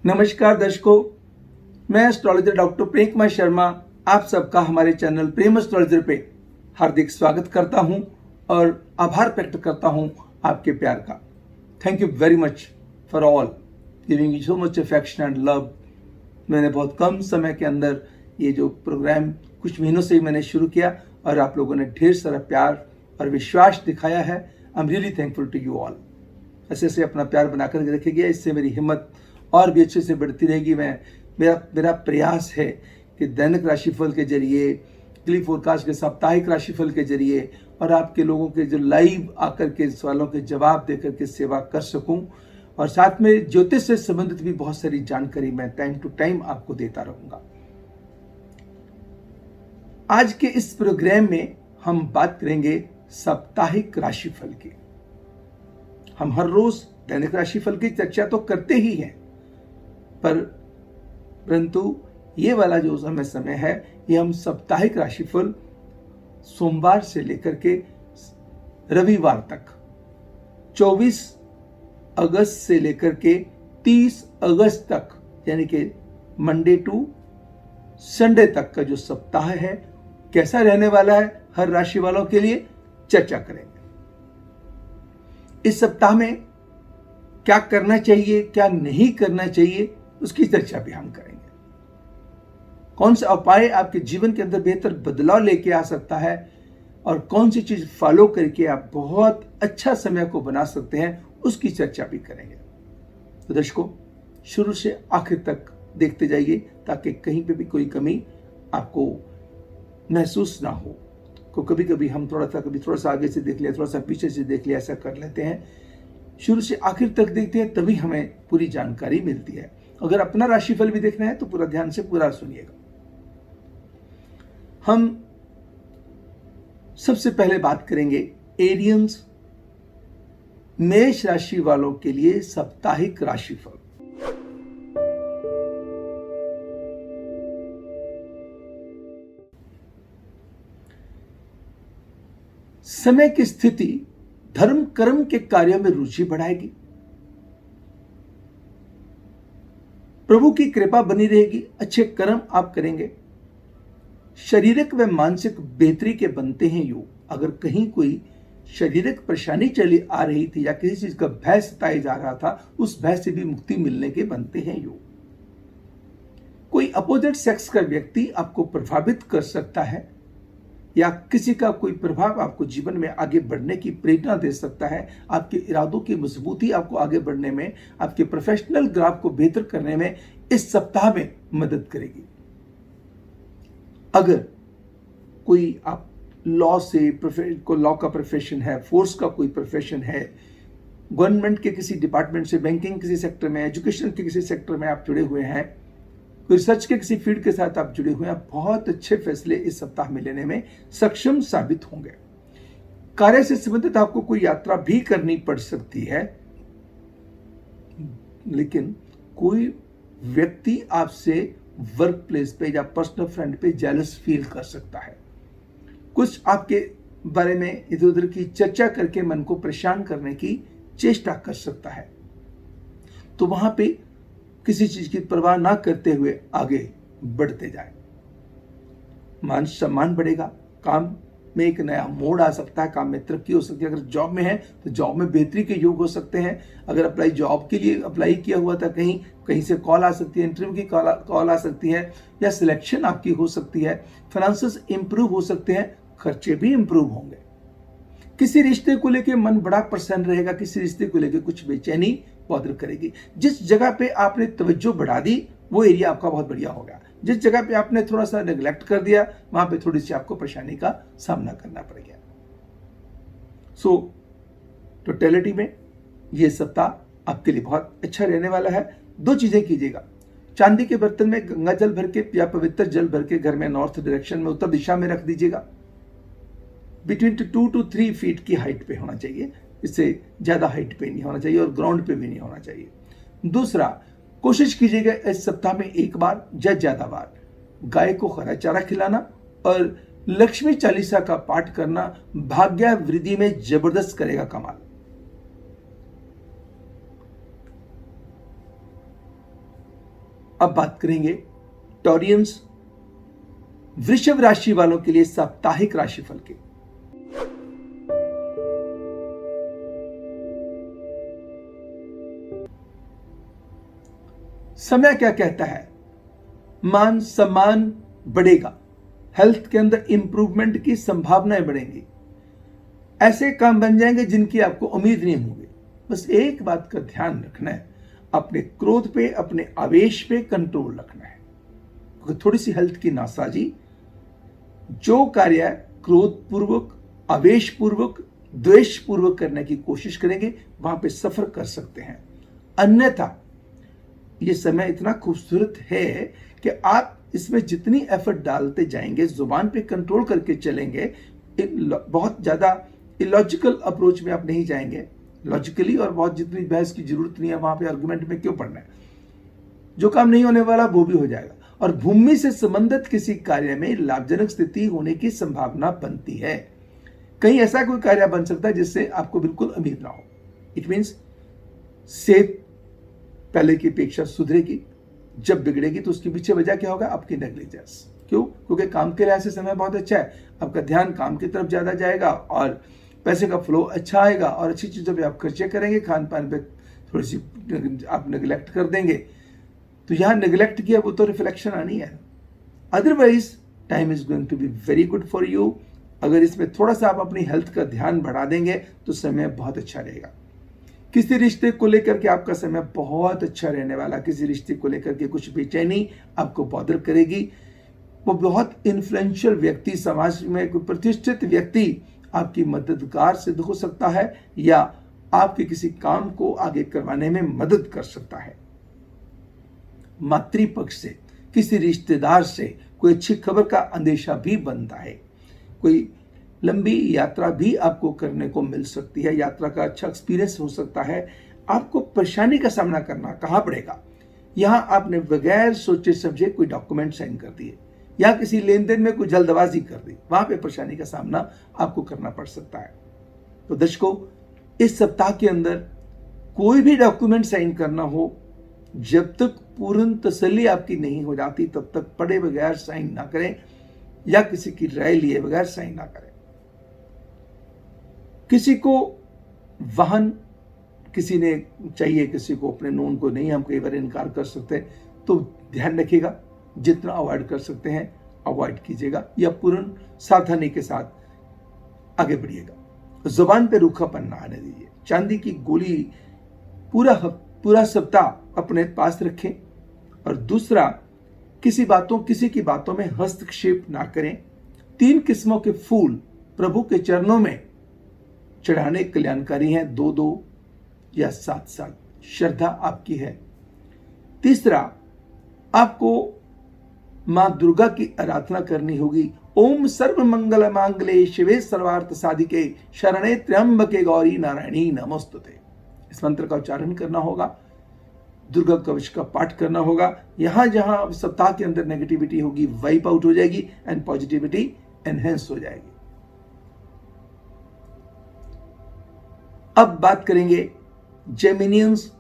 नमस्कार दर्शकों, मैं एस्ट्रोलॉजर डॉक्टर प्रेम कुमार शर्मा आप सबका हमारे चैनल प्रेम एस्ट्रोलॉजर पे हार्दिक स्वागत करता हूं और आभार व्यक्त करता हूं आपके प्यार का। Thank you very much for all giving you so much affection and love. मैंने बहुत कम समय के अंदर ये जो प्रोग्राम कुछ महीनों से ही मैंने शुरू किया और आप लोगों ने ढेर सारा प्यार और विश्वास दिखाया है। I am really thankful to you all. ऐसे ऐसे अपना प्यार बनाकर रखिएगा, इससे मेरी हिम्मत और भी अच्छे से बढ़ती रहेगी। मेरा प्रयास है कि दैनिक राशिफल के जरिए, वीकली फोरकास्ट के साप्ताहिक राशिफल के जरिए और आपके लोगों के जो लाइव आकर के सवालों के जवाब देकर के सेवा कर सकूं, और साथ में ज्योतिष से संबंधित भी बहुत सारी जानकारी मैं टाइम टू टाइम आपको देता रहूंगा। आज के इस प्रोग्राम में हम बात करेंगे साप्ताहिक राशिफल की। हम हर रोज दैनिक राशिफल की चर्चा तो करते ही हैं, परंतु ये वाला जो समय है ये हम साप्ताहिक राशिफल सोमवार से लेकर के रविवार तक 24 अगस्त से लेकर के 30 अगस्त तक, यानी कि मंडे टू संडे तक का जो सप्ताह है कैसा रहने वाला है हर राशि वालों के लिए चर्चा करेंगे। इस सप्ताह में क्या करना चाहिए, क्या नहीं करना चाहिए, उसकी चर्चा भी हम करेंगे। कौन सा उपाय आपके जीवन के अंदर बेहतर बदलाव लेके आ सकता है और कौन सी चीज फॉलो करके आप बहुत अच्छा समय को बना सकते हैं, उसकी चर्चा भी करेंगे। तो दर्शकों, शुरू से आखिर तक देखते जाइए ताकि कहीं पे भी कोई कमी आपको महसूस ना हो। कभी कभी हम कभी थोड़ा सा आगे से देख लिया, थोड़ा सा पीछे से देख लिया, ऐसा कर लेते हैं। शुरू से आखिर तक देखते हैं तभी हमें पूरी जानकारी मिलती है। अगर अपना राशिफल भी देखना है तो पूरा ध्यान से पूरा सुनिएगा। हम सबसे पहले बात करेंगे एरियंस, मेष राशि वालों के लिए साप्ताहिक राशिफल। समय की स्थिति धर्म कर्म के कार्यों में रुचि बढ़ाएगी, प्रभु की कृपा बनी रहेगी, अच्छे कर्म आप करेंगे, शारीरिक व मानसिक बेहतरी के बनते हैं योग। अगर कहीं कोई शारीरिक परेशानी चली आ रही थी या किसी चीज का भय सताया जा रहा था, उस भय से भी मुक्ति मिलने के बनते हैं योग। कोई अपोजिट सेक्स का व्यक्ति आपको प्रभावित कर सकता है या किसी का कोई प्रभाव आपको जीवन में आगे बढ़ने की प्रेरणा दे सकता है। आपके इरादों की मजबूती आपको आगे बढ़ने में, आपके प्रोफेशनल ग्राफ को बेहतर करने में इस सप्ताह में मदद करेगी। अगर कोई आप लॉ का प्रोफेशन है, फोर्स का कोई प्रोफेशन है, गवर्नमेंट के किसी डिपार्टमेंट से, बैंकिंग किसी सेक्टर में, एजुकेशन के किसी सेक्टर में आप जुड़े हुए हैं, रिसर्च के किसी फील्ड के साथ आप जुड़े हुए हैं, बहुत अच्छे फैसले इस सप्ताह में लेने में सक्षम साबित होंगे। कार्य से संबंधित आपको कोई यात्रा भी करनी पड़ सकती है, लेकिन कोई व्यक्ति आपसे वर्क प्लेस पे या पर्सनल फ्रंट पे जेलस फील कर सकता है। कुछ आपके बारे में इधर उधर की चर्चा करके मन को परेशान करने की चेष्टा कर सकता है। तो वहां पे किसी चीज की परवाह ना करते हुए आगे बढ़ते जाए। मान सम्मान बढ़ेगा, काम में एक नया मोड़ आ सकता है, काम में तरक्की हो सकती है। अगर जॉब में है तो जॉब में बेहतरी के योग हो सकते हैं। अगर जॉब के लिए अप्लाई किया हुआ था, कहीं से कॉल आ सकती है, इंटरव्यू की कॉल आ सकती है या सिलेक्शन आपकी हो सकती है। फाइनेंसेस इंप्रूव हो सकते हैं, खर्चे भी इंप्रूव होंगे। किसी रिश्ते को लेकर मन बड़ा प्रसन्न रहेगा, किसी रिश्ते को लेकर कुछ बेचैनी बॉदर करेगी। जिस जगह पे आपने तवज्जो बढ़ा दी वो एरिया आपका बहुत बढ़िया हो गया। जिस जगह पे आपने थोड़ा सा नेग्लेक्ट कर दिया वहां पे थोड़ी सी आपको परेशानी का सामना करना पड़ गया। सो टोटलिटी में ये सप्ताह आपके लिए बहुत अच्छा रहने वाला है। दो चीजें कीजिएगा। चांदी के बर्तन में गंगा जल भर के या पवित्र जल भर के घर में नॉर्थ डायरेक्शन में, उत्तर दिशा में रख दीजिएगा। बिटवीन 2 to 3 फीट की हाइट पे होना चाहिए, इससे ज्यादा हाइट पे नहीं होना चाहिए और ग्राउंड पे भी नहीं होना चाहिए। दूसरा, कोशिश कीजिएगा इस सप्ताह में एक बार या ज्यादा बार गाय को हरा चारा खिलाना और लक्ष्मी चालीसा का पाठ करना भाग्य वृद्धि में जबरदस्त करेगा कमाल। अब बात करेंगे टॉरियंस, वृषभ राशि वालों के लिए साप्ताहिक राशिफल के। समय क्या कहता है? मान सम्मान बढ़ेगा, हेल्थ के अंदर इंप्रूवमेंट की संभावनाएं बढ़ेंगी, ऐसे काम बन जाएंगे जिनकी आपको उम्मीद नहीं होगी। बस एक बात का ध्यान रखना है, अपने क्रोध पे, अपने आवेश पे कंट्रोल रखना है, क्योंकि थोड़ी सी हेल्थ की नासाजी, जो कार्य क्रोध पूर्वक, आवेश पूर्वक, द्वेष पूर्वक करने की कोशिश करेंगे वहां पे सफर कर सकते हैं। अन्यथा ये समय इतना खूबसूरत है कि आप इसमें जितनी एफर्ट डालते जाएंगे, जुबान पे कंट्रोल करके चलेंगे, बहुत ज्यादा इलॉजिकल अप्रोच में आप नहीं जाएंगे, लॉजिकली, और बहुत जितनी बहस की जरूरत नहीं है वहां पे, आर्गुमेंट में क्यों पढ़ना है, जो काम नहीं होने वाला वो भी हो जाएगा। और भूमि से संबंधित किसी कार्य में लाभजनक स्थिति होने की संभावना बनती है। कहीं ऐसा कोई कार्य बन सकता है जिससे आपको बिल्कुल उम्मीद ना हो। इट मीन्स सेहत पहले की अपेक्षा सुधरेगी, जब बिगड़ेगी तो उसके पीछे वजह क्या होगा? आपकी नेग्लिजेंस। क्यों? क्योंकि काम के लिहाज से समय बहुत अच्छा है, आपका ध्यान काम की तरफ ज्यादा जाएगा और पैसे का फ्लो अच्छा आएगा और अच्छी चीजों पे आप खर्चे करेंगे, खान पान पे थोड़ी सी आप नेग्लेक्ट कर देंगे, तो यहां नेग्लेक्ट किया वो तो रिफ्लेक्शन आनी है। Otherwise time is going to be very good for you. अगर इसमें थोड़ा सा आप अपनी हेल्थ का ध्यान बढ़ा देंगे तो समय बहुत अच्छा रहेगा। किसी रिश्ते को लेकर के आपका समय बहुत अच्छा रहने वाला, किसी रिश्ते को लेकर के कुछ बेचैनी आपको बॉदर करेगी, वो बहुत इन्फ्लुएंशियल व्यक्ति, समाज में कोई प्रतिष्ठित व्यक्ति आपकी मददगार सिद्ध हो सकता है या आपके किसी काम को आगे करवाने में मदद कर सकता है। मातृपक्ष से, किसी रिश्तेदार से कोई अच्छी खबर का अंदेशा भी बनता है। कोई लंबी यात्रा भी आपको करने को मिल सकती है, यात्रा का अच्छा एक्सपीरियंस हो सकता है। आपको परेशानी का सामना करना कहां पड़ेगा? यहां आपने बगैर सोचे समझे कोई डॉक्यूमेंट साइन कर दिए या किसी लेन देन में कोई जल्दबाजी कर दी, वहां पे परेशानी का सामना आपको करना पड़ सकता है। तो दर्शकों, इस सप्ताह के अंदर कोई भी डॉक्यूमेंट साइन करना हो, जब तक पूर्ण तसल्ली आपकी नहीं हो जाती तब तक पढ़े बगैर साइन ना करें या किसी की राय लिए बगैर साइन ना करें। किसी को वाहन किसी ने चाहिए, किसी को अपने नोन को नहीं, हम कई बार इनकार कर सकते हैं, तो ध्यान रखिएगा, जितना अवॉइड कर सकते हैं अवॉइड कीजिएगा या पूर्ण सावधानी के साथ आगे बढ़िएगा। जुबान पे रूखापन ना आने दीजिए। चांदी की गोली पूरा सप्ताह अपने पास रखें। और दूसरा, किसी की बातों में हस्तक्षेप ना करें। 3 किस्मों के फूल प्रभु के चरणों में चढ़ाने कल्याणकारी हैं, 2-2 या 7-7, श्रद्धा आपकी है। तीसरा, आपको मां दुर्गा की आराधना करनी होगी। ओम सर्व मंगल मांगले शिवे सर्वार्थ साधिके शरणे त्र्यंबके गौरी नारायणी नमोस्तुते। इस मंत्र का उच्चारण करना होगा, दुर्गा कवच का पाठ करना होगा। यहां जहां सप्ताह के अंदर नेगेटिविटी होगी वाइप आउट हो जाएगी एंड पॉजिटिविटी एनहेंस हो जाएगी। अब बात करेंगे जेमिनियंस,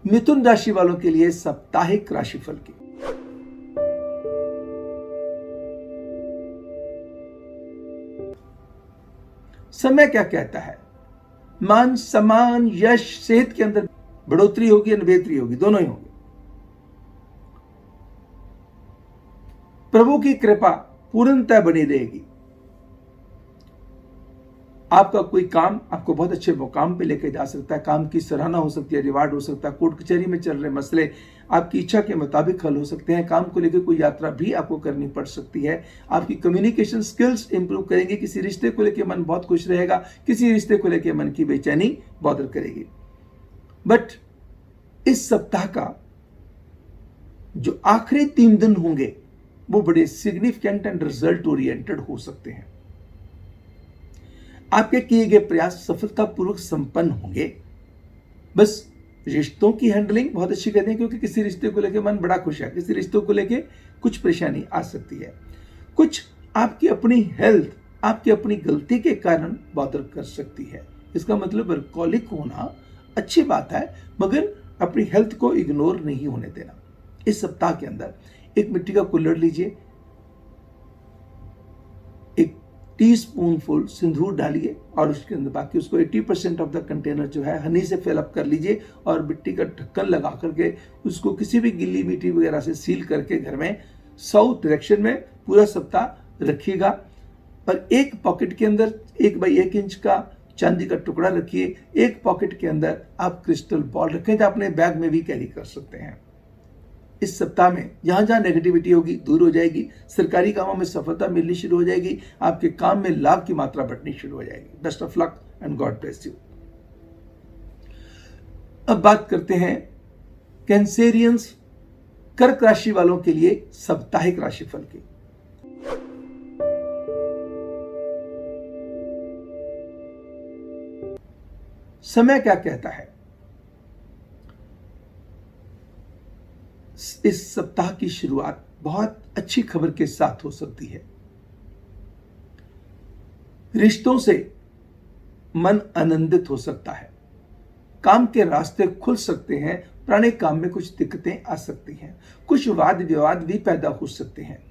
मिथुन राशि वालों के लिए साप्ताहिक राशिफल की। समय क्या कहता है? मान सम्मान, यश, सेहत के अंदर बढ़ोतरी होगी, बेहतरी होगी, दोनों ही होगी। प्रभु की कृपा पूर्णतः बनी रहेगी। आपका कोई काम आपको बहुत अच्छे मुकाम पे लेके जा सकता है, काम की सराहना हो सकती है, रिवार्ड हो सकता है, कोर्ट कचहरी में चल रहे मसले आपकी इच्छा के मुताबिक हल हो सकते हैं, काम को लेकर कोई यात्रा भी आपको करनी पड़ सकती है, आपकी कम्युनिकेशन स्किल्स इंप्रूव करेंगे, किसी रिश्ते को लेकर मन बहुत खुश रहेगा, किसी रिश्ते को लेकर मन की बेचैनी बॉदर करेगी। बट इस सप्ताह का जो आखिरी 3 दिन होंगे वो बड़े सिग्निफिकेंट एंड रिजल्ट ओरिएंटेड हो सकते हैं। आपके किए गए प्रयास सफलतापूर्वक संपन्न होंगे। बस रिश्तों की हैंडलिंग बहुत अच्छी करनी है, क्योंकि किसी रिश्ते को लेकर मन बड़ा खुश है, किसी रिश्तों को लेकर कुछ परेशानी आ सकती है, कुछ आपकी अपनी हेल्थ आपकी अपनी गलती के कारण बॉदर कर सकती है। इसका मतलब वर्कहोलिक होना अच्छी बात है, मगर अपनी हेल्थ को इग्नोर नहीं होने देना। इस सप्ताह के अंदर एक मिट्टी का कुल्हड़ लीजिए, एक टीस्पूनफुल सिंदूर डालिए और उसके अंदर बाकी उसको 80% ऑफ द कंटेनर जो है हनी से फिल अप कर लीजिए और मिट्टी का ढक्कन लगा करके उसको किसी भी गिल्ली मिट्टी वगैरह से सील करके घर में साउथ डायरेक्शन में पूरा सप्ताह रखिएगा। और एक पॉकेट के अंदर 1 बाई 1 इंच का चांदी का टुकड़ा रखिए। एक पॉकेट के अंदर आप क्रिस्टल बॉल रखें जो अपने बैग में भी कैरी कर सकते हैं। इस सप्ताह में जहां जहां नेगेटिविटी होगी दूर हो जाएगी, सरकारी कामों में सफलता मिलनी शुरू हो जाएगी, आपके काम में लाभ की मात्रा बढ़नी शुरू हो जाएगी। Best of luck and God bless you. अब बात करते हैं कैंसेरियंस कर्क राशि वालों के लिए साप्ताहिक राशिफल की। समय क्या कहता है? इस सप्ताह की शुरुआत बहुत अच्छी खबर के साथ हो सकती है। रिश्तों से मन आनंदित हो सकता है, काम के रास्ते खुल सकते हैं, पुराने काम में कुछ दिक्कतें आ सकती हैं, कुछ वाद विवाद भी पैदा हो सकते हैं।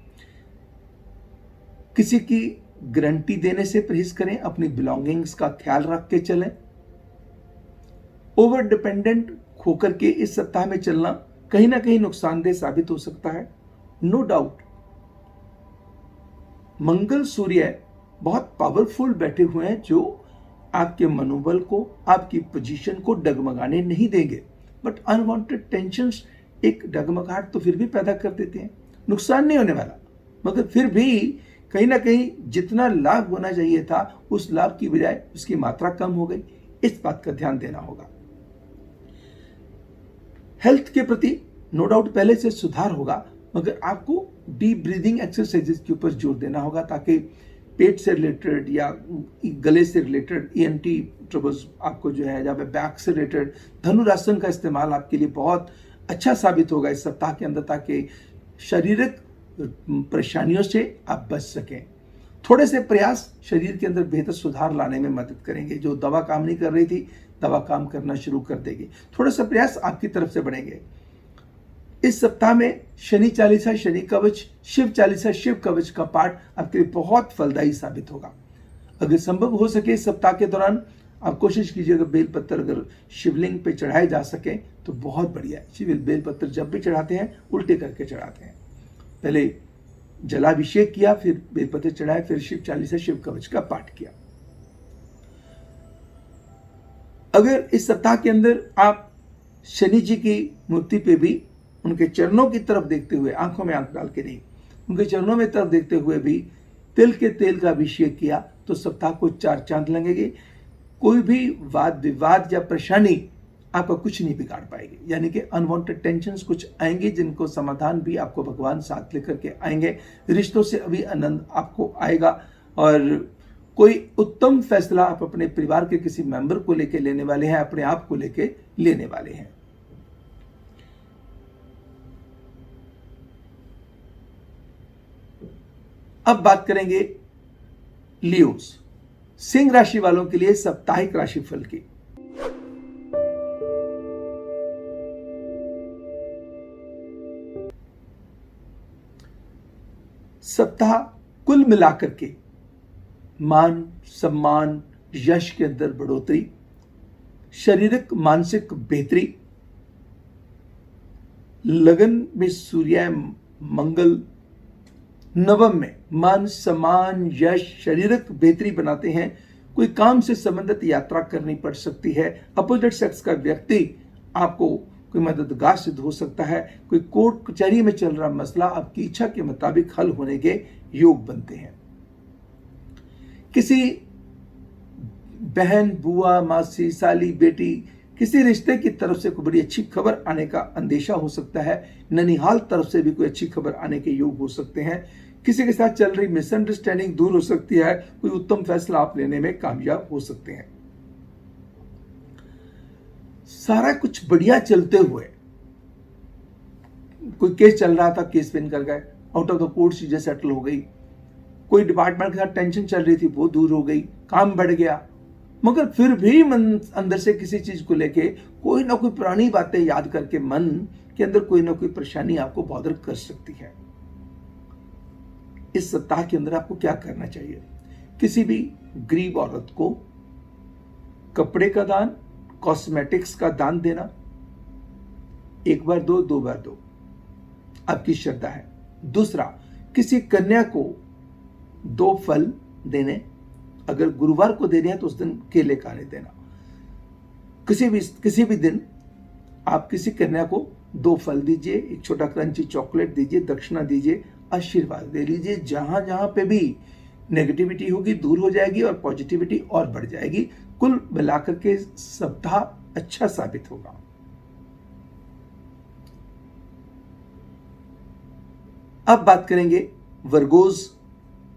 किसी की गारंटी देने से परहेज करें, अपनी बिलोंगिंग्स का ख्याल रख के चलें। ओवर डिपेंडेंट होकर के इस सप्ताह में चलना कहीं ना कहीं नुकसानदेह साबित हो सकता है। नो डाउट मंगल सूर्य बहुत पावरफुल बैठे हुए हैं जो आपके मनोबल को, आपकी पोजीशन को डगमगाने नहीं देंगे, बट अनवांटेड टेंशंस एक डगमगाहट तो फिर भी पैदा कर देते हैं। नुकसान नहीं होने वाला, मगर फिर भी कहीं ना कहीं जितना लाभ होना चाहिए था उस लाभ की बजाय उसकी मात्रा कम हो गई। इस बात का ध्यान देना होगा। हेल्थ के प्रति नो डाउट पहले से सुधार होगा, मगर आपको डीप ब्रीदिंग एक्सरसाइजेस के ऊपर जोर देना होगा ताकि पेट से रिलेटेड या गले से रिलेटेड ईएनटी ट्रबल्स आपको जो है, या बैक से रिलेटेड धनुरासन का इस्तेमाल आपके लिए बहुत अच्छा साबित होगा इस सप्ताह के अंदर, ताकि शारीरिक परेशानियों से आप बच सकें। थोड़े से प्रयास शरीर के अंदर बेहतर सुधार लाने में मदद करेंगे। जो दवा काम नहीं कर रही थी, दवा काम करना शुरू कर देगी। थोड़ा सा प्रयास आपकी तरफ से बढ़ेंगे। इस सप्ताह में शनि चालीसा, शनि कवच, शिव चालीसा, शिव कवच का पाठ आपके लिए बहुत फलदायी साबित होगा। अगर संभव हो सके इस सप्ताह के दौरान आप कोशिश कीजिएगा बेलपत्र अगर शिवलिंग पे चढ़ाए जा सके तो बहुत बढ़िया है। शिव बेलपत्र जब भी चढ़ाते हैं उल्टे करके चढ़ाते हैं। पहले जलाभिषेक किया, फिर बेलपत्र चढ़ाए, फिर शिव चालीसा, शिव कवच का पाठ किया। अगर इस सप्ताह के अंदर आप शनि जी की मूर्ति पे भी उनके चरणों की तरफ देखते हुए, आंखों में आंख डाल के नहीं, उनके चरणों में तरफ देखते हुए भी तिल के तेल का अभिषेक किया तो सप्ताह को 4 चांद लगेंगे। कोई भी वाद विवाद या परेशानी आपका कुछ नहीं बिगाड़ पाएगी। यानी कि अनवांटेड टेंशंस कुछ आएंगे जिनको समाधान भी आपको भगवान साथ लेकर के आएंगे। रिश्तों से अभी आनंद आपको आएगा और कोई उत्तम फैसला आप अपने परिवार के किसी मेंबर को लेके लेने वाले हैं, अपने आप को लेके लेने वाले हैं। अब बात करेंगे लियोस, सिंह राशि वालों के लिए साप्ताहिक राशिफल की। सप्ताह कुल मिलाकर के मान सम्मान यश के अंदर बढ़ोतरी, शारीरिक मानसिक बेहतरी, लगन में सूर्य मंगल नवम में मान सम्मान यश शारीरिक बेहतरी बनाते हैं। कोई काम से संबंधित यात्रा करनी पड़ सकती है। अपोजिट सेक्स का व्यक्ति आपको कोई मददगार सिद्ध हो सकता है। कोई कोर्ट कचहरी में चल रहा मसला आपकी इच्छा के मुताबिक हल होने के योग बनते हैं। किसी बहन, बुआ, मासी, साली, बेटी, किसी रिश्ते की तरफ से कोई बड़ी अच्छी खबर आने का अंदेशा हो सकता है। ननिहाल तरफ से भी कोई अच्छी खबर आने के योग हो सकते हैं। किसी के साथ चल रही मिसअंडरस्टैंडिंग दूर हो सकती है। कोई उत्तम फैसला आप लेने में कामयाब हो सकते हैं। सारा कुछ बढ़िया चलते हुए कोई केस चल रहा था, केस विन कर गए, आउट ऑफ द कोर्ट चीजें सेटल हो गई। कोई डिपार्टमेंट के साथ टेंशन चल रही थी, वो दूर हो गई, काम बढ़ गया। मगर फिर भी मन अंदर से किसी चीज को लेके कोई ना कोई पुरानी बातें याद करके मन के अंदर कोई ना कोई परेशानी आपको बॉदर कर सकती है। इस सप्ताह के अंदर आपको क्या करना चाहिए? किसी भी गरीब औरत को कपड़े का दान, कॉस्मेटिक्स का दान देना, एक बार दो, दो बार दो, आपकी श्रद्धा है। दूसरा, किसी कन्या को 2 फल देने, अगर गुरुवार को देने हैं तो उस दिन केले का नहीं देना। किसी भी दिन आप किसी कन्या को 2 फल दीजिए, एक छोटा क्रंची चॉकलेट दीजिए, दक्षिणा दीजिए, आशीर्वाद दे लीजिए। जहां जहां पे भी नेगेटिविटी होगी दूर हो जाएगी और पॉजिटिविटी और बढ़ जाएगी। कुल मिलाकर के सप्ताह अच्छा साबित होगा। अब बात करेंगे वर्गोज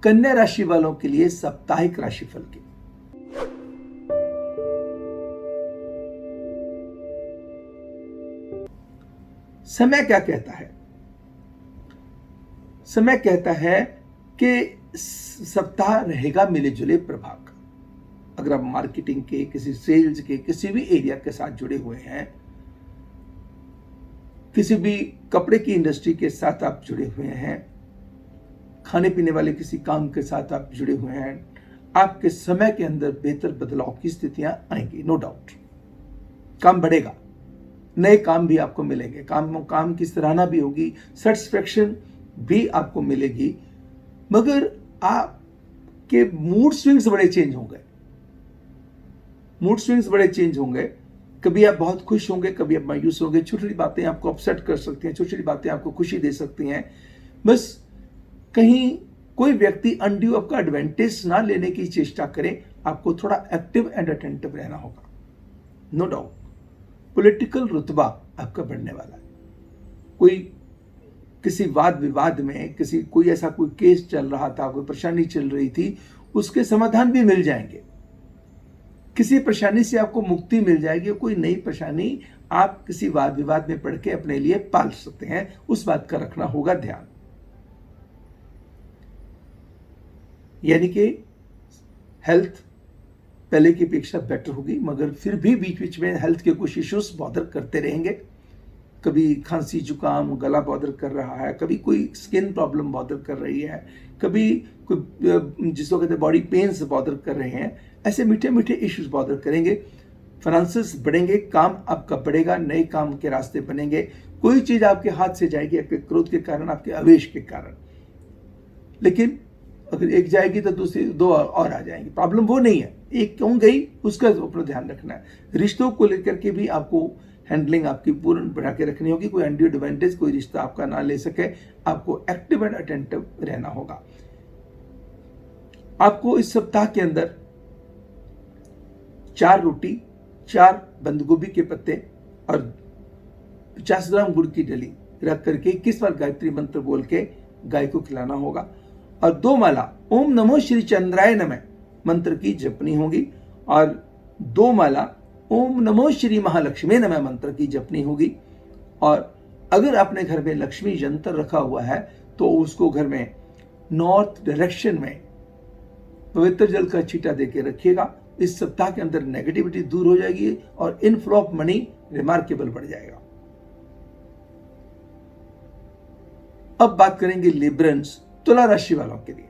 कन्या राशि वालों के लिए साप्ताहिक राशिफल की। समय क्या कहता है? समय कहता है कि सप्ताह रहेगा मिले जुले प्रभाव का। अगर आप मार्केटिंग के, किसी सेल्स के, किसी भी एरिया के साथ जुड़े हुए हैं, किसी भी कपड़े की इंडस्ट्री के साथ आप जुड़े हुए हैं, खाने पीने वाले किसी काम के साथ आप जुड़े हुए हैं, आपके समय के अंदर बेहतर बदलाव की स्थितियां आएंगी। नो डाउट काम बढ़ेगा, नए काम भी आपको मिलेंगे, काम की सराहना भी होगी, सेटिस्फेक्शन भी आपको मिलेगी। मगर आपके मूड स्विंग्स बड़े चेंज होंगे। कभी आप बहुत खुश होंगे, कभी आप मायूस होंगे। छोटी छोटी बातें आपको अपसेट कर सकती हैं, छोटी छोटी बातें आपको खुशी दे सकती हैं। बस कहीं कोई व्यक्ति अनड्यू आपका एडवांटेज ना लेने की चेष्टा करे। आपको थोड़ा एक्टिव एंड अटेंटिव रहना होगा। नो डाउट पॉलिटिकल रुतबा आपका बढ़ने वाला है। कोई किसी वाद विवाद में कोई ऐसा कोई केस चल रहा था, कोई परेशानी चल रही थी, उसके समाधान भी मिल जाएंगे। किसी परेशानी से आपको मुक्ति मिल जाएगी। कोई नई परेशानी आप किसी वाद विवाद में पड़ के अपने लिए पाल सकते हैं। उस बात का रखना होगा ध्यान। यानी कि हेल्थ पहले की अपेक्षा बेटर होगी, मगर फिर भी बीच बीच में हेल्थ के कुछ इश्यूज बॉदर करते रहेंगे। कभी खांसी जुकाम, गला बॉदर कर रहा है, कभी कोई स्किन प्रॉब्लम बॉदर कर रही है, कभी कोई जिसको कहते हैं बॉडी पेन्स बॉदर कर रहे हैं। ऐसे मीठे मीठे इश्यूज बॉदर करेंगे। फाइनेंसेस बढ़ेंगे, काम आपका बढ़ेगा, नए काम के रास्ते बनेंगे। कोई चीज आपके हाथ से जाएगी आपके क्रोध के कारण, आपके आवेश के कारण। लेकिन अगर एक जाएगी तो दूसरी 2 और आ जाएंगी। प्रॉब्लम वो नहीं है, एक क्यों गई उसका अपना ध्यान रखना है। रिश्तों को लेकर के भी आपको हैंडलिंग आपकी पूर्ण बढ़ा के रखनी होगी। कोई अनड्यू एडवांटेज कोई रिश्ता आपका ना ले सके। आपको एक्टिव एंड अटेंटिव रहना होगा। आपको इस सप्ताह के अंदर 4 रोटी, 4 बंद गोभी के पत्ते और 50 ग्राम गुड़ की डली रख करके 21 बार गायत्री मंत्र बोल के गाय को खिलाना होगा। और 2 माला ओम नमो श्री चंद्राय नमः मंत्र की जपनी होगी। और 2 माला ओम नमो श्री महालक्ष्मी नमः मंत्र की जपनी होगी। और अगर अपने घर में लक्ष्मी यंत्र रखा हुआ है तो उसको घर में नॉर्थ डायरेक्शन में पवित्र जल का छींटा देके रखिएगा। इस सप्ताह के अंदर नेगेटिविटी दूर हो जाएगी और इनफ्लो ऑफ मनी रिमार्केबल बढ़ जाएगा। अब बात करेंगे लिब्रंस, तुला राशि वालों के लिए।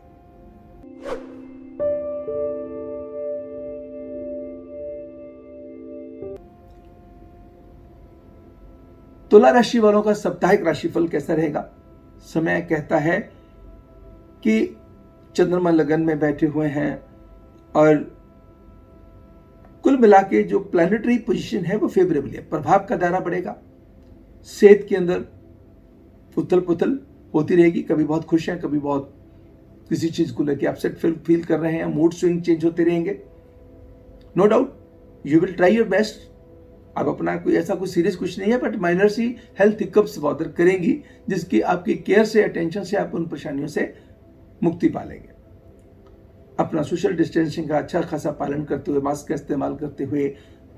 तुला राशि वालों का साप्ताहिक राशिफल कैसा रहेगा? समय कहता है कि चंद्रमा लगन में बैठे हुए हैं और कुल मिला के जो प्लैनेटरी पोजीशन है वो फेवरेबल है। प्रभाव का दायरा बढ़ेगा। सेहत के अंदर उथल पुथल होती रहेगी। कभी बहुत खुश हैं, कभी बहुत किसी चीज को लेकर अपसेट फील कर रहे हैं। मूड स्विंग चेंज होते रहेंगे। No doubt you will try your best. अब अपना कोई ऐसा कोई सीरियस कुछ नहीं है, बट माइनर सी हेल्थ हिकअप्स बॉदर करेंगी, जिसकी आपकी केयर से, अटेंशन से आप उन परेशानियों से मुक्ति पालेंगे। अपना सोशल डिस्टेंसिंग का अच्छा खासा पालन करते हुए, मास्क का इस्तेमाल करते हुए,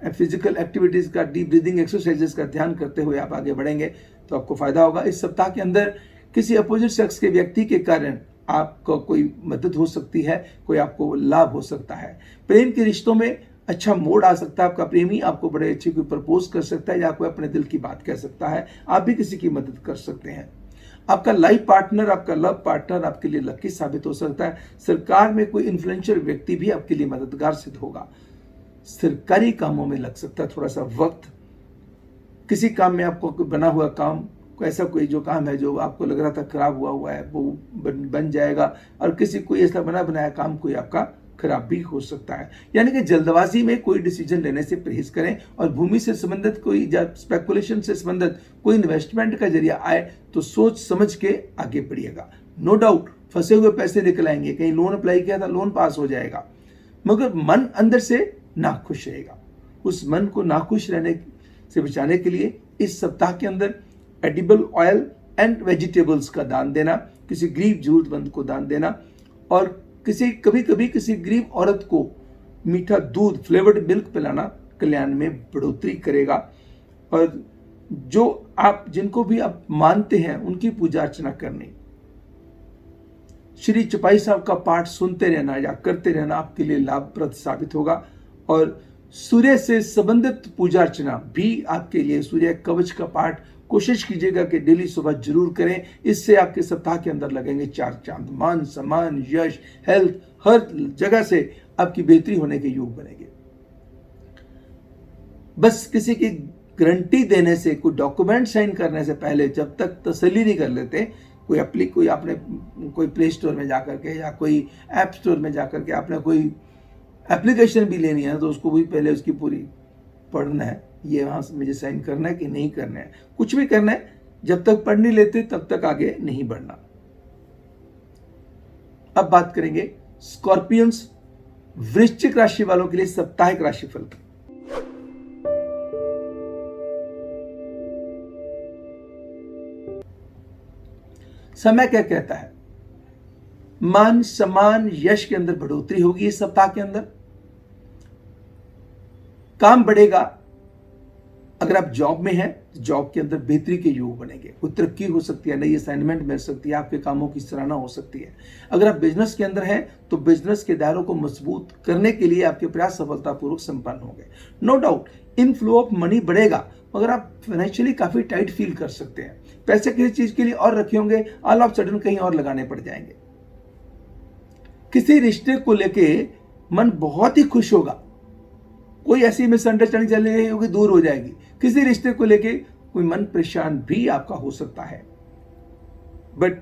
फिजिकल एक्टिविटीज का, डीप ब्रीदिंग एक्सरसाइजेस का ध्यान करते हुए आप आगे बढ़ेंगे तो आपको फायदा होगा। इस सप्ताह के अंदर किसी अपोजिट सेक्स के व्यक्ति के कारण आपको कोई मदद हो सकती है, कोई आपको लाभ हो सकता है। प्रेम के रिश्तों में अच्छा मूड आ सकता है, आपका प्रेमी आपको बड़े अच्छे कोई प्रपोज कर सकता है या कोई अपने दिल की बात कह सकता है, आप भी किसी की मदद कर सकते हैं। आपका लाइफ पार्टनर, आपका लव पार्टनर आपके लिए लकी साबित हो सकता है। सरकार में कोई इन्फ्लुएंशियल व्यक्ति भी आपके लिए मददगार सिद्ध होगा। सरकारी कामों में लग सकता है थोड़ा सा वक्त, किसी काम में आपको बना हुआ काम, ऐसा कोई जो काम है जो आपको लग रहा था खराब हुआ है वो बन जाएगा, और किसी कोई ऐसा बना बनाया काम कोई आपका खराब भी हो सकता है। यानी कि जल्दबाजी में कोई डिसीजन लेने से परहेज करें, और भूमि से संबंधित कोई या स्पेकुलेशन से संबंधित कोई इन्वेस्टमेंट का जरिया आए तो सोच समझ के आगे बढ़िएगा। नो डाउट फंसे हुए पैसे निकल आएंगे, कहीं लोन अप्लाई किया था लोन पास हो जाएगा, मगर मन अंदर से नाखुश रहेगा। उस मन को नाखुश रहने से बचाने के लिए इस सप्ताह के अंदर एडिबल ऑयल एंड वेजिटेबल्स का दान देना, किसी गरीब जरूरतमंद को दान देना, और कभी कभी किसी गरीब औरत को मीठा दूध फ्लेवर्ड मिल्क पिलाना कल्याण में बढ़ोतरी करेगा। और जो आप जिनको भी आप मानते हैं उनकी पूजा अर्चना करनी, श्री चौपाई साहब का पाठ सुनते रहना या करते रहना आपके लिए लाभप्रद साबित होगा। और सूर्य से संबंधित पूजा अर्चना भी आपके लिए, सूर्य कवच का पाठ कोशिश कीजिएगा कि डेली सुबह जरूर करें। इससे आपके सप्ताह के अंदर लगेंगे 4 चांद। मान सम्मान यश हेल्थ हर जगह से आपकी बेहतरी होने के योग बनेंगे। बस किसी की गारंटी देने से, कोई डॉक्यूमेंट साइन करने से पहले जब तक तसल्ली नहीं कर लेते, कोई आपने कोई प्ले स्टोर में जाकर के या कोई ऐप स्टोर में जाकर के आपने कोई एप्लीकेशन भी लेनी है तो उसको भी पहले उसकी पूरी पढ़ना है, ये वहां से मुझे साइन करना है कि नहीं करना है, कुछ भी करना है, जब तक पढ़ नहीं लेते तब तक आगे नहीं बढ़ना। अब बात करेंगे स्कॉर्पियंस वृश्चिक राशि वालों के लिए साप्ताहिक राशिफल की। समय क्या कहता है? मान सम्मान यश के अंदर बढ़ोतरी होगी इस सप्ताह के अंदर, काम बढ़ेगा। अगर आप जॉब में हैं तो जॉब के अंदर बेहतरी के योग बनेंगे, कोई तरक्की हो सकती है, नई असाइनमेंट मिल सकती है, आपके कामों की सराहना हो सकती है। अगर आप बिजनेस के अंदर हैं तो बिजनेस के दायरों को मजबूत करने के लिए आपके प्रयास सफलतापूर्वक संपन्न होंगे। No doubt inflow of money बढ़ेगा, मगर आप फाइनेंशियली काफी टाइट फील कर सकते हैं। पैसे किसी चीज के लिए और रखे होंगे, ऑल ऑफ सडन कहीं और लगाने पड़ जाएंगे। किसी रिश्ते को लेके मन बहुत ही खुश होगा, कोई ऐसी मिसअंडरस्टैंडिंग चल रही होगी दूर हो जाएगी। किसी रिश्ते को लेके कोई मन परेशान भी आपका हो सकता है, बट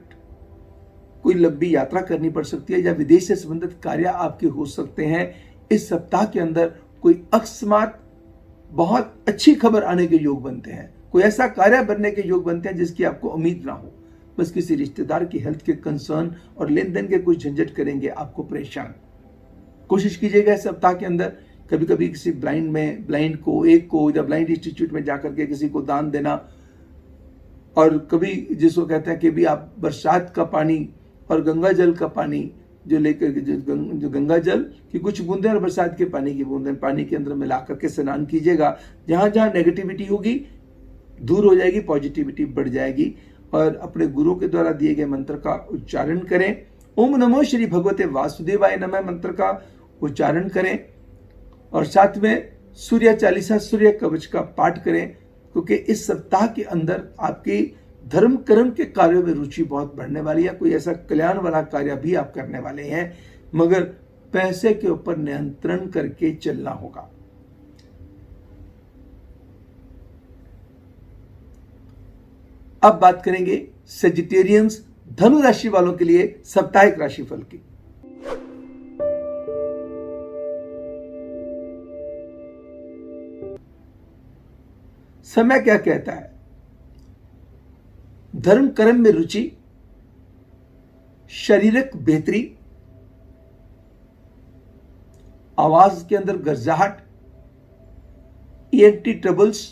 कोई लंबी यात्रा करनी पड़ सकती है या विदेश से संबंधित कार्य आपके हो सकते हैं। इस सप्ताह के अंदर कोई अकस्मात बहुत अच्छी खबर आने के योग बनते हैं, कोई ऐसा कार्य बनने के योग बनते हैं जिसकी आपको उम्मीद ना हो। बस किसी रिश्तेदार की हेल्थ के कंसर्न और लेन देन के कुछ झंझट करेंगे आपको परेशान। कोशिश कीजिएगा इस सप्ताह के अंदर कभी कभी किसी ब्लाइंड को या ब्लाइंड इंस्टीट्यूट में जाकर के किसी को दान देना, और कभी जिसको कहते हैं कि भी आप बरसात का पानी और गंगा जल का पानी जो लेकर जो गंगा जल की कुछ बूंदें और बरसात के पानी की बूंदें पानी के अंदर मिला करके स्नान कीजिएगा। जहां जहां नेगेटिविटी होगी दूर हो जाएगी, पॉजिटिविटी बढ़ जाएगी। और अपने गुरु के द्वारा दिए गए मंत्र का उच्चारण करें। ओम नमो श्री भगवते वासुदेवाय नमः मंत्र का उच्चारण करें, और साथ में सूर्य चालीसा सूर्य कवच का पाठ करें, क्योंकि इस सप्ताह के अंदर आपकी धर्म कर्म के कार्यों में रुचि बहुत बढ़ने वाली है। कोई ऐसा कल्याण वाला कार्य भी आप करने वाले हैं, मगर पैसे के ऊपर नियंत्रण करके चलना होगा। अब बात करेंगे सेजिटेरियंस धनु राशि वालों के लिए साप्ताहिक राशिफल की। समय क्या कहता है? धर्म कर्म में रुचि, शारीरिक बेहतरी, आवाज के अंदर गर्जाहट, ईएनटी ट्रबल्स,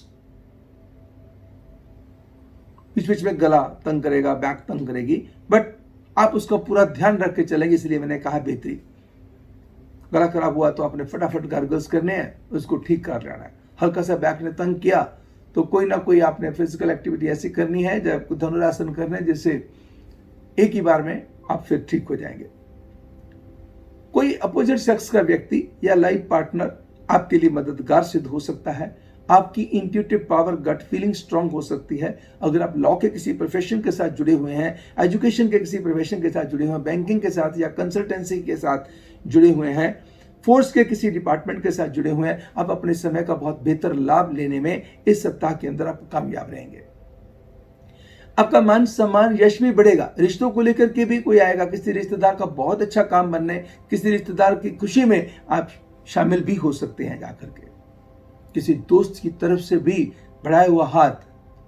बीच बीच में गला तंग करेगा, बैक तंग करेगी, बट आप उसका पूरा ध्यान रख के चलेंगे, इसलिए मैंने कहा बेहतरी। गला खराब हुआ तो आपने फटाफट गार्गल्स करने हैं, उसको ठीक कर लेना है। हल्का सा बैक ने तंग किया तो कोई ना कोई आपने फिजिकल एक्टिविटी ऐसी करनी है, जब धनुरासन करना है, जिससे एक ही बार में आप फिर ठीक हो जाएंगे। कोई अपोजिट सेक्स का व्यक्ति या लाइफ पार्टनर आपके लिए मददगार सिद्ध हो सकता है। आपकी intuitive power, gut feeling strong हो सकती है। अगर आप लॉ के किसी प्रोफेशन के साथ जुड़े हुए हैं, एजुकेशन के किसी प्रोफेशन के साथ जुड़े हुए हैं, बैंकिंग के साथ या कंसल्टेंसी के साथ जुड़े हुए हैं, फोर्स के किसी डिपार्टमेंट के साथ जुड़े हुए हैं, आप अपने समय का बहुत बेहतर लाभ लेने में इस सप्ताह के अंदर आप कामयाब रहेंगे। आपका मान सम्मान, यश भी बढ़ेगा। रिश्तों को लेकर के भी कोई आएगा, किसी रिश्तेदार का बहुत अच्छा काम बनने, किसी रिश्तेदार की खुशी में आप शामिल भी हो सकते हैं जाकर के। किसी दोस्त की तरफ से भी बढ़ाया हुआ हाथ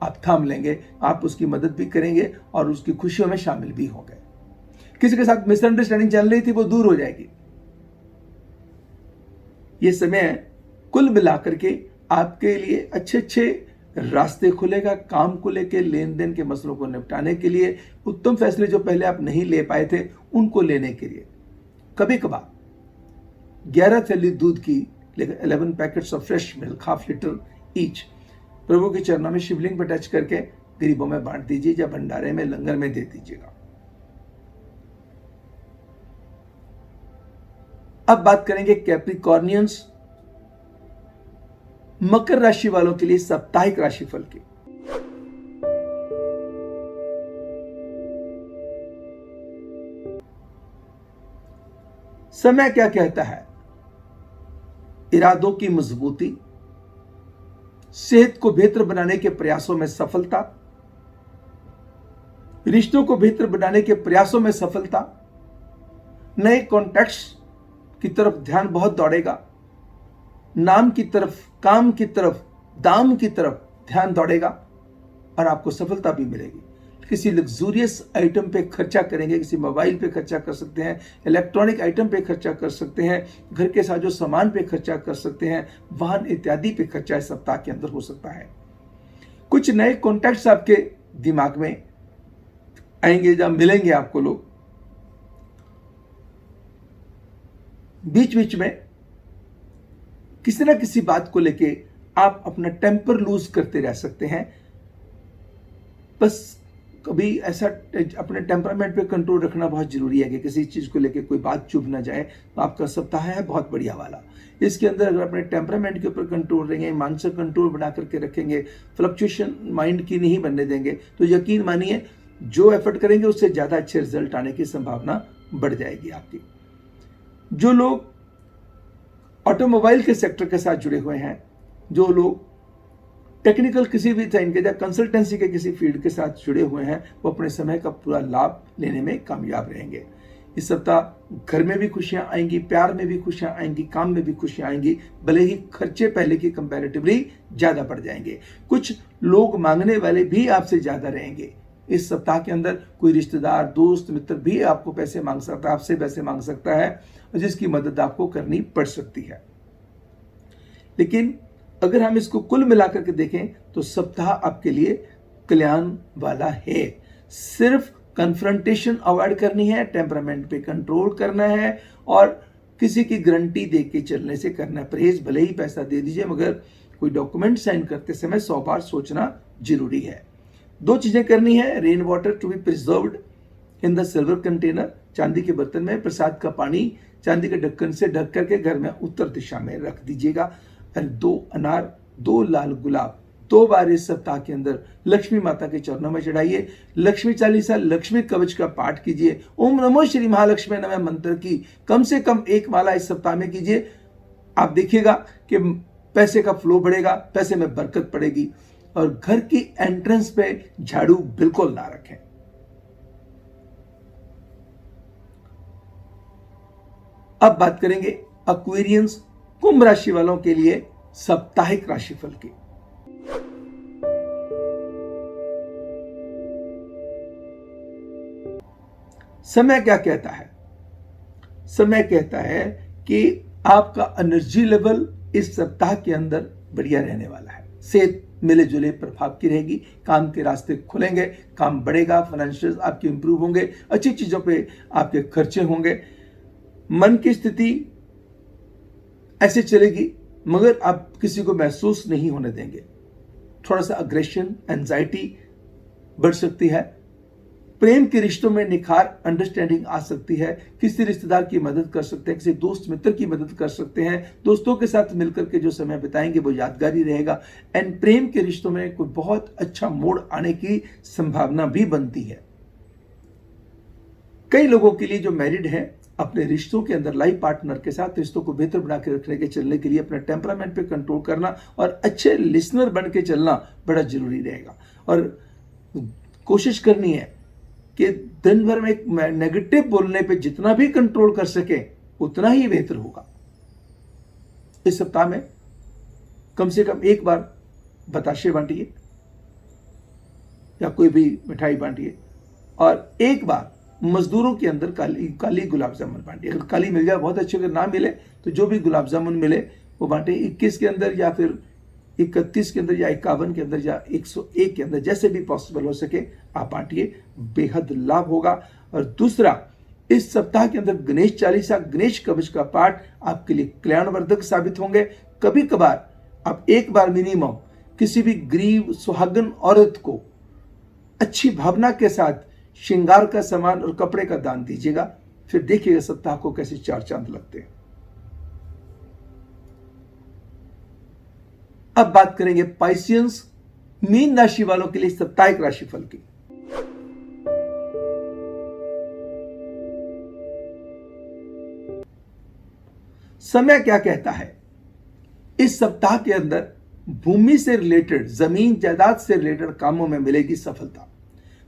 आप थाम लेंगे, आप उसकी मदद भी करेंगे और उसकी खुशियों में शामिल भी होंगे। किसी के साथ मिसअंडरस्टैंडिंग चल रही थी, वो दूर हो जाएगी। ये समय कुल मिलाकर के आपके लिए अच्छे रास्ते खुलेगा। काम को लेकर, लेन देन के मसलों को निपटाने के लिए, उत्तम फैसले जो पहले आप नहीं ले पाए थे उनको लेने के लिए। कभी कभार 11 थैली दूध की 11 packets of fresh milk, ½ litre each, प्रभु के चरणों में शिवलिंग पर टच करके गरीबों में बांट दीजिए या भंडारे में, लंगर में दे दीजिएगा। अब बात करेंगे कैप्रिकॉर्नियंस, मकर राशि वालों के लिए साप्ताहिक राशिफल की। समय क्या कहता है? इरादों की मजबूती, सेहत को बेहतर बनाने के प्रयासों में सफलता, रिश्तों को बेहतर बनाने के प्रयासों में सफलता, नए कॉन्टैक्ट्स की तरफ ध्यान बहुत दौड़ेगा, नाम की तरफ, काम की तरफ, दाम की तरफ ध्यान दौड़ेगा और आपको सफलता भी मिलेगी। किसी लग्जूरियस आइटम पे खर्चा करेंगे, किसी मोबाइल पे खर्चा कर सकते हैं, इलेक्ट्रॉनिक आइटम पे खर्चा कर सकते हैं, घर के साजो सामान पे खर्चा कर सकते हैं, वाहन इत्यादि पे खर्चा इस सप्ताह के अंदर हो सकता है। कुछ नए कॉन्टैक्ट्स आपके दिमाग में आएंगे, जब मिलेंगे आपको लोग। बीच बीच में किसी ना किसी बात को लेके आप अपना टेम्पर लूज करते रह सकते हैं। बस कभी ऐसा अपने टेम्परामेंट पे कंट्रोल रखना बहुत जरूरी है कि किसी चीज को लेके कोई बात चुभ ना जाए। तो आपका सप्ताह है बहुत बढ़िया वाला। इसके अंदर अगर अपने टेम्परामेंट के ऊपर कंट्रोल रहेंगे, मानसिक कंट्रोल बना करके रखेंगे, फ्लक्चुएशन माइंड की नहीं बनने देंगे, तो यकीन मानिए जो एफर्ट करेंगे उससे ज्यादा अच्छे रिजल्ट आने की संभावना बढ़ जाएगी आपकी। जो लोग ऑटोमोबाइल के सेक्टर के साथ जुड़े हुए हैं, जो लोग टेक्निकल किसी भी टाइम के या कंसल्टेंसी के किसी फील्ड के साथ जुड़े हुए हैं, वो अपने समय का पूरा लाभ लेने में कामयाब रहेंगे। इस सप्ताह घर में भी खुशियां आएंगी, प्यार में भी खुशियां आएंगी, काम में भी खुशियां आएंगी, भले ही खर्चे पहले की कंपैरेटिवली ज्यादा बढ़ जाएंगे। कुछ लोग मांगने वाले भी आपसे ज्यादा रहेंगे। इस सप्ताह के अंदर कोई रिश्तेदार, दोस्त, मित्र भी आपको पैसे मांग सकता है, आपसे पैसे मांग सकता है, जिसकी मदद आपको करनी पड़ सकती है। लेकिन अगर हम इसको कुल मिलाकर के देखें तो सप्ताह आपके लिए कल्याण वाला है। सिर्फ कन्फ्रंटेशन अवॉइड करनी है, टेम्परामेंट पे कंट्रोल करना है और किसी की गारंटी दे के चलने से करना है परहेज। भले ही पैसा दे दीजिए, मगर कोई डॉक्यूमेंट साइन करते समय 100 बार सोचना जरूरी है। 2 चीजें करनी है। Rain water to be preserved in the silver container, चांदी के बर्तन में प्रसाद का पानी चांदी के ढक्कन से ढक करके घर में उत्तर दिशा में रख दीजिएगा। और 2 अनार, 2 लाल गुलाब 2 बार इस सप्ताह के अंदर लक्ष्मी माता के चरणों में चढ़ाइए। लक्ष्मी चालीसा, लक्ष्मी कवच का पाठ कीजिए। ओम नमो श्री महालक्ष्मी नमः मंत्र की कम से कम 1 माला इस सप्ताह में कीजिए। आप देखिएगा कि पैसे का फ्लो बढ़ेगा, पैसे में बरकत पड़ेगी। और घर की एंट्रेंस पे झाड़ू बिल्कुल ना रखें। अब बात करेंगे एक्वेरियंस, कुंभ राशि वालों के लिए साप्ताहिक राशिफल की। समय क्या कहता है? समय कहता है कि आपका एनर्जी लेवल इस सप्ताह के अंदर बढ़िया रहने वाला है। सेहत मिले जुले प्रभाव की रहेगी। काम के रास्ते खुलेंगे, काम बढ़ेगा, फाइनेंशियल आपके इंप्रूव होंगे, अच्छी चीजों पे आपके खर्चे होंगे। मन की स्थिति ऐसे चलेगी मगर आप किसी को महसूस नहीं होने देंगे। थोड़ा सा अग्रेशन, एंजाइटी बढ़ सकती है। प्रेम के रिश्तों में निखार, अंडरस्टैंडिंग आ सकती है। किसी रिश्तेदार की मदद कर सकते हैं, किसी दोस्त मित्र की मदद कर सकते हैं। दोस्तों के साथ मिलकर के जो समय बिताएंगे वो यादगार ही रहेगा। एंड प्रेम के रिश्तों में कोई बहुत अच्छा मोड़ आने की संभावना भी बनती है। कई लोगों के लिए जो मैरिड हैं, अपने रिश्तों के अंदर लाइफ पार्टनर के साथ रिश्तों को बेहतर बना के रखने के चलने के लिए अपने टेम्परामेंट पे कंट्रोल करना और अच्छे लिसनर बन के चलना बड़ा जरूरी रहेगा। और कोशिश करनी है कि दिन भर में एक नेगेटिव बोलने पे जितना भी कंट्रोल कर सके उतना ही बेहतर होगा। इस सप्ताह में कम से कम एक बार बताशे बांटिए या कोई भी मिठाई बांटिए, और एक बार मजदूरों के अंदर काली गुलाब जामुन बांटिए। अगर काली मिल जाए बहुत अच्छे, अगर ना मिले तो जो भी गुलाब जामुन मिले वो बांटे। 21 के अंदर या फिर 31 के अंदर या 51 के अंदर या 101 के अंदर, जैसे भी पॉसिबल हो सके आप बांटिए, बेहद लाभ होगा। और दूसरा, इस सप्ताह के अंदर गणेश चालीसा, गणेश कवच का पाठ आपके लिए कल्याणवर्धक साबित होंगे। कभी कभार आप एक बार मिनिमम किसी भी गरीब सुहागन औरत को अच्छी भावना के साथ श्रृंगार का सामान और कपड़े का दान दीजिएगा, फिर देखिएगा सप्ताह को कैसे 4 चांद लगते हैं। अब बात करेंगे पाइसियंस, मीन राशि वालों के लिए साप्ताहिक राशिफल की। समय क्या कहता है? इस सप्ताह के अंदर भूमि से रिलेटेड, जमीन जायदाद से रिलेटेड कामों में मिलेगी सफलता।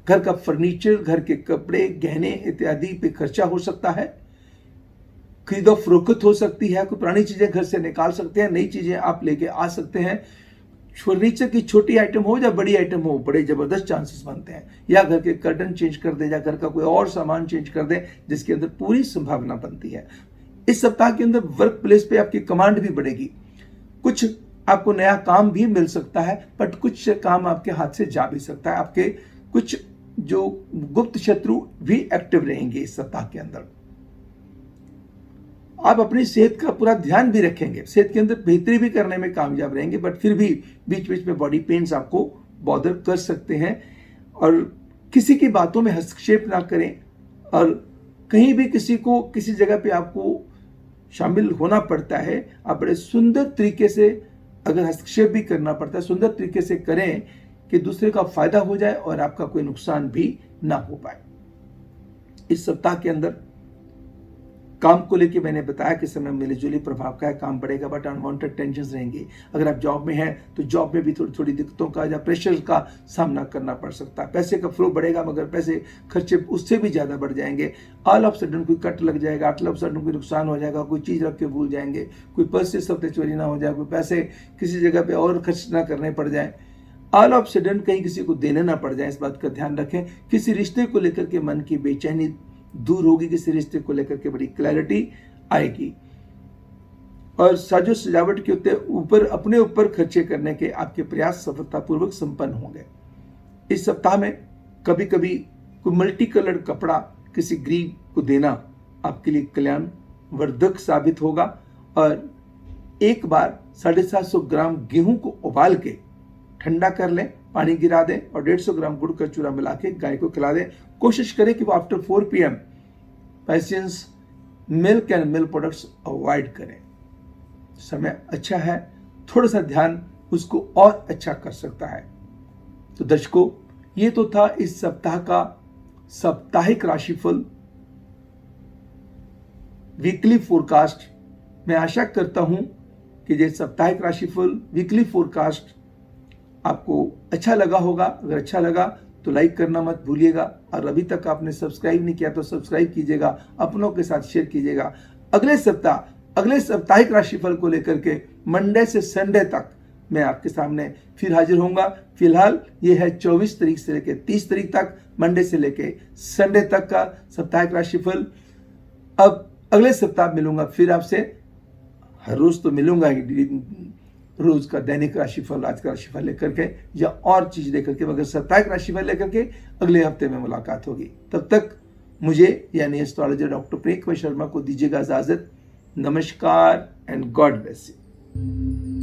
घर का फर्नीचर, घर के कपड़े, गहने इत्यादि पे खर्चा हो सकता है। खरीदो फरोख्त हो सकती है। कोई पुरानी चीजें घर से निकाल सकते हैं, नई चीजें आप लेके आ सकते हैं। फर्नीचर की छोटी आइटम हो या बड़ी आइटम हो, बड़े जबरदस्त चांसेस बनते हैं। या घर के कर्टन चेंज कर दें या घर का कोई और सामान चेंज कर दें, जिसके अंदर पूरी संभावना बनती है। इस सप्ताह के अंदर वर्क प्लेस पे आपकी कमांड भी बढ़ेगी। कुछ आपको नया काम भी मिल सकता है, बट कुछ काम आपके हाथ से जा भी सकता है। आपके कुछ जो गुप्त शत्रु भी एक्टिव रहेंगे इस सप्ताह के अंदर। आप अपनी सेहत का पूरा ध्यान भी रखेंगे, सेहत के अंदर बेहतरी भी करने में कामयाब रहेंगे, बट फिर भी बीच बीच में बॉडी पेन्स आपको बॉदर कर सकते हैं। और किसी की बातों में हस्तक्षेप ना करें, और कहीं भी किसी को किसी जगह पे आपको शामिल होना पड़ता है, आप बड़े सुंदर तरीके से, अगर हस्तक्षेप भी करना पड़ता है, सुंदर तरीके से करें कि दूसरे का फायदा हो जाए और आपका कोई नुकसान भी ना हो पाए। इस सप्ताह के अंदर काम को लेके मैंने बताया कि समय मिलीजुली प्रभाव का है, काम बढ़ेगा, बट अनवांटेड टेंशन रहेंगी। अगर आप जॉब में हैं तो जॉब में भी थोड़ी थोड़ी दिक्कतों का या प्रेशर का सामना करना पड़ सकता है। पैसे का फ्लो बढ़ेगा, मगर पैसे खर्चे उससे भी ज्यादा बढ़ जाएंगे। ऑल ऑफ सडन कोई कट लग जाएगा, ऑल ऑफ सडन कोई नुकसान हो जाएगा, कोई चीज रख के भूल जाएंगे, कोई पर्स से सब चोरी ना हो जाए, कोई पैसे किसी जगह पे और खर्च ना करने पड़ जाए, ऑल ऑफ सडन कहीं किसी को देने ना पड़ जाए। इस बात का ध्यान रखें। किसी रिश्ते को लेकर के मन की बेचैनी दूर होगी, किसी रिश्ते को लेकर के बड़ी क्लैरिटी आएगी। और साजो सजावट के ऊपर अपने ऊपर खर्चे करने के आपके प्रयास सफलतापूर्वक संपन्न होंगे। इस सप्ताह में कभी कभी कोई मल्टी कलर्ड कपड़ा किसी गरीब को देना आपके लिए कल्याण वर्धक साबित होगा। और एक बार 750 ग्राम गेहूं को उबाल के ठंडा कर लें, पानी गिरा दें और 150 ग्राम गुड़ का चूरा मिला के गाय को खिला दें। कोशिश करें कि वो after 4 PM patience milk and milk products avoid करें। समय अच्छा है, थोड़ा सा ध्यान उसको और अच्छा कर सकता है। तो दर्शकों, ये तो था इस सप्ताह का साप्ताहिक राशिफल, वीकली फोरकास्ट। मैं आशा करता हूं कि ये साप्ताहिक राशिफल, वीकली फोरकास्ट आपको अच्छा लगा होगा। अगर अच्छा लगा तो लाइक करना मत भूलिएगा, और अभी तक आपने सब्सक्राइब नहीं किया तो सब्सक्राइब कीजिएगा, अपनों के साथ शेयर कीजिएगा। अगले साप्ताहिक राशिफल को लेकर के मंडे से संडे तक मैं आपके सामने फिर हाजिर होऊंगा। फिलहाल ये है 24 तारीख से लेकर 30 तारीख तक, मंडे से लेकर संडे तक का साप्ताहिक राशिफल। अब अगले सप्ताह मिलूंगा फिर आपसे, हर रोज तो मिलूंगा ही, रोज का दैनिक राशिफल, आज का राशिफल लेकर के या और चीज लेकर के, मगर साप्ताहिक राशिफल लेकर के अगले हफ्ते में मुलाकात होगी। तब तक मुझे यानी एस्ट्रोलॉजर डॉक्टर प्रेम कुमार शर्मा को दीजिएगा इजाजत। नमस्कार एंड गॉड ब्लेस यू।